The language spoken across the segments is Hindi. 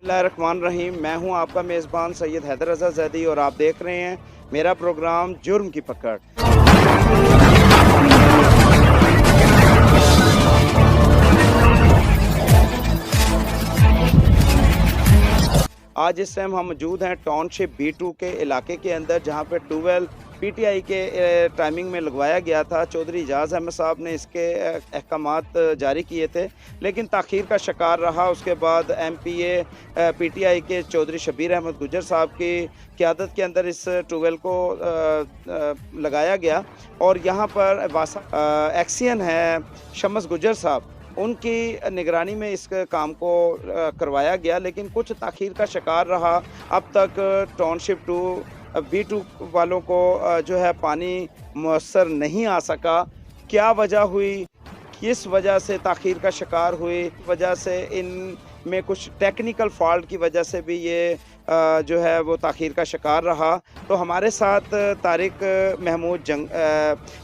बिस्मिल्लाहिर्रहमानिर्रहीम। मैं हूं आपका मेज़बान सैयद हैदर रज़ा ज़ैदी और आप देख रहे हैं मेरा प्रोग्राम जुर्म की पकड़। आज इस टाइम हम मौजूद हैं टाउनशिप B2 के इलाके के अंदर, जहां पे ट्यूबवेल पीटीआई के टाइमिंग में लगवाया गया था। चौधरी एजाज़ अहमद साहब ने इसके अहकामात जारी किए थे, लेकिन ताख़ीर का शिकार रहा। उसके बाद MPA पीटीआई के चौधरी शब्बीर अहमद गुज्जर साहब की क़यादत के अंदर इस ट्यूबवेल को लगाया गया और यहाँ पर एक्सियन है शम्स गुज्जर साहब, उनकी निगरानी में इस काम को करवाया गया, लेकिन कुछ ताख़ीर का शिकार रहा। अब तक टाउनशिप B2 वालों को जो है पानी मुयस्सर नहीं आ सका। क्या वजह हुई, किस वजह से ताख़ीर का शिकार हुई, वजह से इनमें कुछ टेक्निकल फॉल्ट की वजह से भी ये जो है वो ताख़ीर का शिकार रहा। तो हमारे साथ तारिक महमूद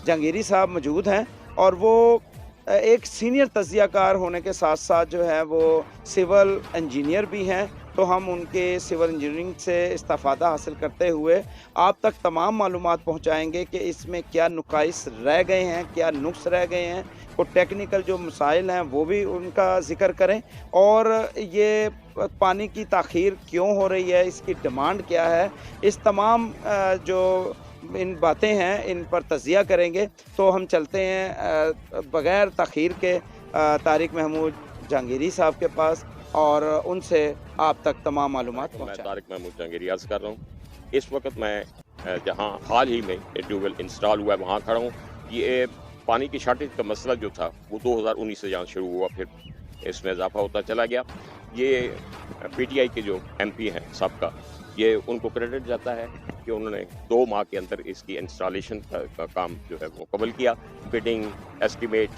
जंगीरी साहब मौजूद हैं और वो एक सीनियर तज्ज़ियाकार होने के साथ साथ जो है वो सिविल इंजीनियर भी हैं। तो हम उनके सिविल इंजीनियरिंग से इस्तिफ़ादा हासिल करते हुए आप तक तमाम मालूमात पहुँचाएँगे कि इसमें क्या नुकाइस रह गए हैं, क्या नुक्स रह गए हैं, को टेक्निकल जो मसाइल हैं वो भी उनका ज़िक्र करें और ये पानी की ताख़ीर क्यों हो रही है, इसकी डिमांड क्या है, इस तमाम जो इन बातें हैं इन पर तज़िया करेंगे। तो हम चलते हैं बग़ैर ताख़ीर के तारिक महमूद जहांगीरी साहब के पास और उनसे आप तक तमाम मालूमात मैं तारिक महमूद जहांगीरी अर्ज़ कर रहा हूँ। इस वक्त मैं जहाँ हाल ही में ट्यूबवेल इंस्टॉल हुआ है वहाँ खड़ा हूँ। ये पानी की शॉर्टेज का मसला जो था वो 2019 से यहाँ शुरू हुआ, फिर इसमें इजाफा होता चला गया। ये पीटीआई के जो MP हैं सबका, ये उनको क्रेडिट जाता है कि उन्होंने 2 माह के अंदर इसकी इंस्टॉलेशन का काम जो है वो कबल किया। बिडिंग एस्टीमेट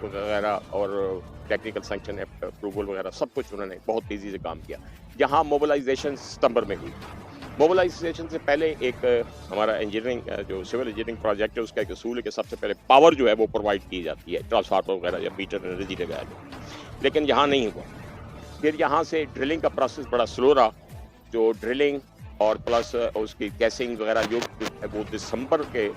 वगैरह और टेक्निकल सैंक्शन अप्रूवल वगैरह सब कुछ उन्होंने बहुत तेज़ी से काम किया। यहाँ मोबिलाइजेशन सितंबर में हुई। मोबिलाइजेशन से पहले एक हमारा इंजीनियरिंग जो सिविल इंजीनियरिंग प्रोजेक्ट है उसका एक असूल है कि सबसे पहले पावर जो है वो प्रोवाइड की जाती है, ट्रांसफार्मर वगैरह या मीटर एनर्जी लगाया जाए, लेकिन यहाँ नहीं हुआ। फिर यहाँ से ड्रिलिंग का प्रोसेस बड़ा स्लो रहा। जो ड्रिलिंग और प्लस उसकी कैसिंग वगैरह जो है वो दिसंबर के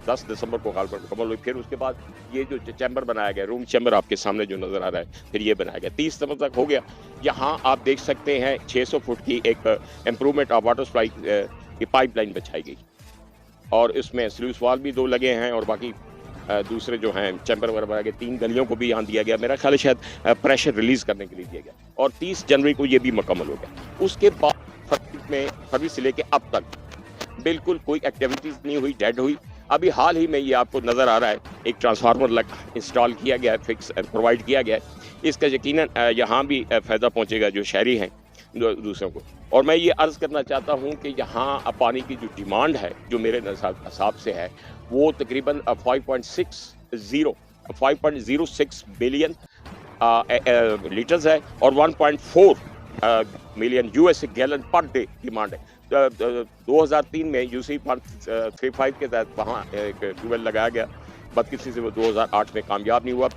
10 दिसंबर को गालबन मुकम्मल हुई। फिर उसके बाद ये जो चैम्बर बनाया गया, रूम चैम्बर आपके सामने जो नज़र आ रहा है, फिर ये बनाया गया 30 दिसंबर तक हो गया। यहाँ आप देख सकते हैं 600 फुट की एक इम्प्रूवमेंट ऑफ वाटर सप्लाई की पाइपलाइन बिछाई गई और इसमें स्लूस वाल भी 2 लगे हैं और बाकी दूसरे जो हैं चैम्बर वगैरह बनाए गए। 3 गलियों को भी यहाँ दिया गया, मेरा ख्याल है शायद प्रेशर रिलीज़ करने के लिए दिया गया और 30 जनवरी को ये भी मुकम्मल हो गया। उसके बाद फरवरी से लेके अब तक बिल्कुल कोई एक्टिविटीज़ नहीं हुई, डेड हुई। अभी हाल ही में ये आपको नज़र आ रहा है एक ट्रांसफार्मर इंस्टॉल किया गया है, फिक्स प्रोवाइड किया गया है। इसका यकीनन यहाँ भी फ़ायदा पहुँचेगा जो शहरी हैं दूसरों को। और मैं ये अर्ज़ करना चाहता हूँ कि यहाँ पानी की जो डिमांड है जो मेरे हिसाब से है वो तकरीबन 5.06 बिलियन लीटर्स है और 1.4 million US gallon per day demand है। 2003 में UC 35 के तहत वहाँ एक ट्यूबवेल लगाया गया, बदकिस्मती से वो 2008 में कामयाब नहीं हुआ।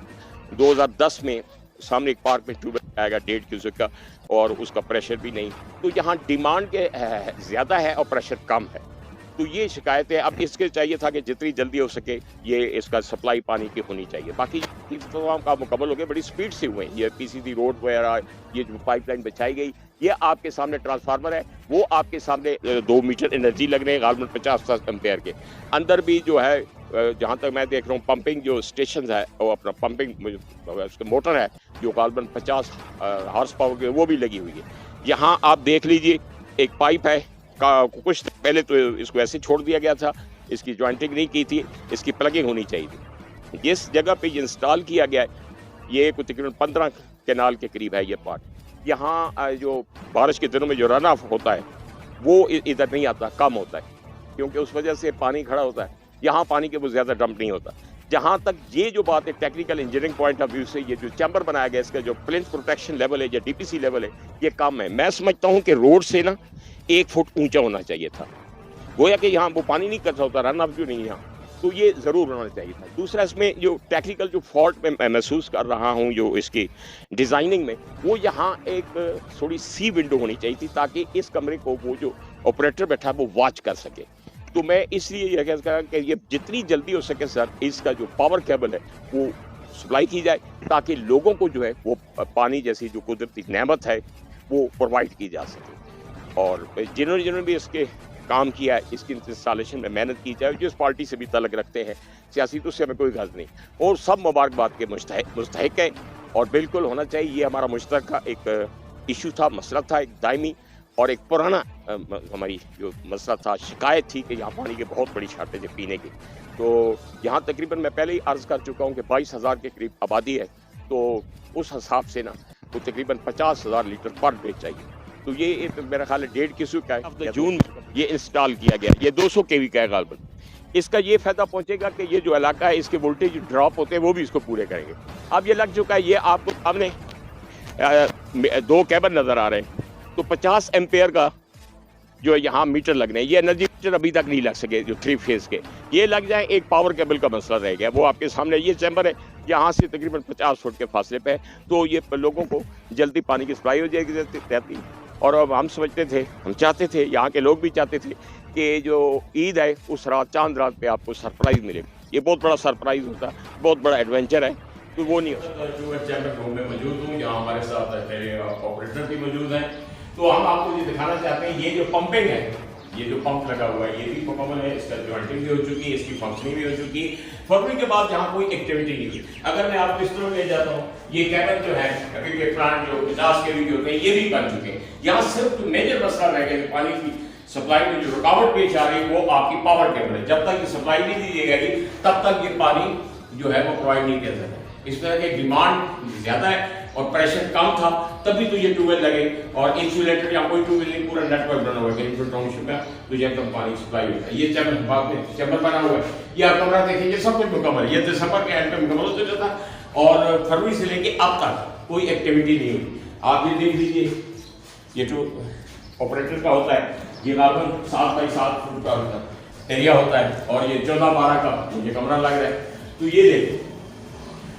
2010 में सामने एक पार्क में ट्यूबवेल लगाया गया 1.5 क्यूसेक का और उसका प्रेशर भी नहीं। तो यहाँ डिमांड के ज़्यादा है और प्रेशर कम है। तो ये शिकायत है। अब इसके चाहिए था कि जितनी जल्दी हो सके ये इसका सप्लाई पानी की होनी चाहिए। बाकी तमाम काम मुकम्मल हो गए, बड़ी स्पीड से हुए। ये PCD रोड वगैरह, ये जो पाइपलाइन बिछाई गई, ये आपके सामने ट्रांसफार्मर है, वो आपके सामने 2 मीटर एनर्जी लग रहे हैं गालबन 50 एम्पेयर के। अंदर भी जो है जहाँ तक मैं देख रहा हूँ पंपिंग जो स्टेशन है वो अपना पंपिंग उसके मोटर है जो गालबन 50 हॉर्स पावर के, वो भी लगी हुई है। यहाँ आप देख लीजिए एक पाइप है, कुछ पहले तो इसको ऐसे छोड़ दिया गया था, इसकी जॉइंटिंग नहीं की थी, इसकी प्लगिंग होनी चाहिए थी। जिस जगह पे ये इंस्टॉल किया गया है ये कुछ तकरीबन 15 कैनाल के करीब है ये पार्ट। यहाँ जो बारिश के दिनों में जो रन ऑफ होता है वो इधर नहीं आता, कम होता है, क्योंकि उस वजह से पानी खड़ा होता है। यहाँ पानी के वो ज़्यादा डंप नहीं होता। जहाँ तक ये जो बात है technical engineering point of view से, ये जो चैम्बर बनाया गया इसका जो प्लिंथ प्रोटेक्शन लेवल है या DPC लेवल है ये कम है। मैं समझता हूँ कि रोड से ना 1 फुट ऊंचा होना चाहिए था, गोया कि यहाँ वो पानी नहीं इकट्ठा होता, रन ऑफ जो नहीं यहाँ तो ये ज़रूर होना चाहिए था। दूसरा, इसमें जो टेक्निकल जो फॉल्ट मैं महसूस कर रहा हूँ जो इसकी डिज़ाइनिंग में, वो यहाँ एक थोड़ी सी विंडो होनी चाहिए थी ताकि इस कमरे को वो जो ऑपरेटर बैठा है वो वॉच कर सके। तो मैं इसलिए ये कह रहा कि ये जितनी जल्दी हो सके सर, इसका जो पावर केबल है वो सप्लाई की जाए ताकि लोगों को जो है वो पानी जैसी जो कुदरती नेमत है वो प्रोवाइड की जा सके। और जिन्होंने भी इसके काम किया है, इसकी इंस्टॉलेशन में मेहनत की जाए, जिस पार्टी से भी तल्लुक़ रखते हैं सियासी, तो उससे हमें कोई गर्ज नहीं, और सब मुबारकबाद के मुस्तहिक हैं और बिल्कुल होना चाहिए। ये हमारा मुश्तरका एक इशू था, मसला था, एक दायमी और एक पुराना हमारी जो मसला था, शिकायत थी कि यहाँ पानी की बहुत बड़ी शॉर्टेज है पीने की। तो यहाँ तकरीबन मैं पहले ही अर्ज़ कर चुका हूँ कि 22,000 के करीब आबादी है, तो उस हिसाब से ना तो तकरीबन 50,000 लीटर पर डे चाहिए। तो ये मेरा ख्याल है 1.5 किसू का है, जून ये इंस्टॉल किया गया। ये 200 केवी का है गालबन। इसका ये फ़ायदा पहुँचेगा कि ये जो इलाका है इसके वोल्टेज ड्रॉप होते हैं वो भी इसको पूरे करेंगे। अब ये लग चुका है, ये आपको सामने 2 केबल नज़र आ रहे हैं, तो 50 एम्पेयर का जो यहाँ मीटर लगने हैं, ये एनर्जी मीटर अभी तक नहीं लग सके जो 3 फेज़ के, ये लग जाए। एक पावर केबल का मसला रह गया, वो आपके सामने ये चैम्बर है, यहाँ से तकरीबन 50 फुट के फासले पे है, तो ये लोगों को जल्दी पानी की सप्लाई हो जाएगी रहती। और अब हम समझते थे, हम चाहते थे, यहाँ के लोग भी चाहते थे कि जो ईद है उस रात, चांद रात पे आपको सरप्राइज़ मिले। ये बहुत बड़ा सरप्राइज़ होता है, बहुत बड़ा एडवेंचर है, तो वो नहीं होता। चैम्बर रूम में मौजूद हूँ, यहाँ हमारे साथ ऑपरेटर भी मौजूद हैं। तो हम आपको ये दिखाना चाहते हैं, ये जो पंपिंग है, ये जो पंप लगा हुआ है, ये भी मुकम्मल है, इसका जॉइंटिंग भी हो चुकी है, इसकी फंक्शनिंग भी हो चुकी है। फरवरी के बाद यहाँ कोई एक्टिविटी नहीं हुई। अगर मैं आपको इस तरह ले जाता हूँ, ये केबल जो है, अभी ये प्लांट जो 50 केवी के होते हैं, ये भी बन चुके हैं। यहाँ सिर्फ जो मेजर मसला रह गया, पानी की सप्लाई में जो रुकावट पेश आ रही है वो आपकी पावर केबल है। जब तक ये सप्लाई नहीं दी जाएगी तब तक ये पानी जो है वो प्रोवाइड नहीं किया जाता। इस तरह की डिमांड ज़्यादा है और प्रेशर कम था, तभी तो ये ट्यूबवेल लगे। और इंसुलेटेड या कोई ट्यूबवेल नहीं, पूरा नेटवर्क बना हुआ है टाउनशिप में, तो ये कम पानी सप्लाई होता है। ये चैम्बर बाद में चैम्बर बना हुआ है, ये आप कमरा देखिए, ये सब कुछ मुकम्मल है। ये दिसंबर के एंड में मुकम्मल हो जाता और फरवरी से लेके अब तक कोई एक्टिविटी नहीं हुई। आप ये देख लीजिए, ये जो ऑपरेटर का होता है, ये लगभग 7 बाई 7 फुट का होता है एरिया होता है, और ये 14-12 का ये कमरा लग रहा है। तो ये देखिए,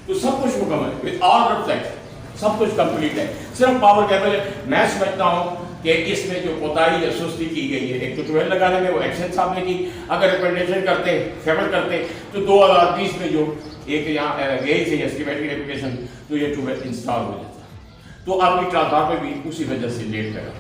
तो सब कुछ मुकम्मल है, विद ऑल रिफ्लेक्ट, सब कुछ कंप्लीट है। सिर्फ पावर केबल है। मैं समझता हूँ कि इसमें जो कोताही या सुस्ती की गई है, एक तो ट्यूबवेल लगाने में वो एक्शन साहब ने की, अगर रिकमेंडेशन करते, फेवर करते, तो 2020 में जो एक यहाँ गई थी एस्टिमेटेड एप्लीकेशन, तो ये ट्यूबवेल इंस्टॉल हो जाता। तो आपकी ट्रांसफार्मर भी उसी वजह से लेट लगा।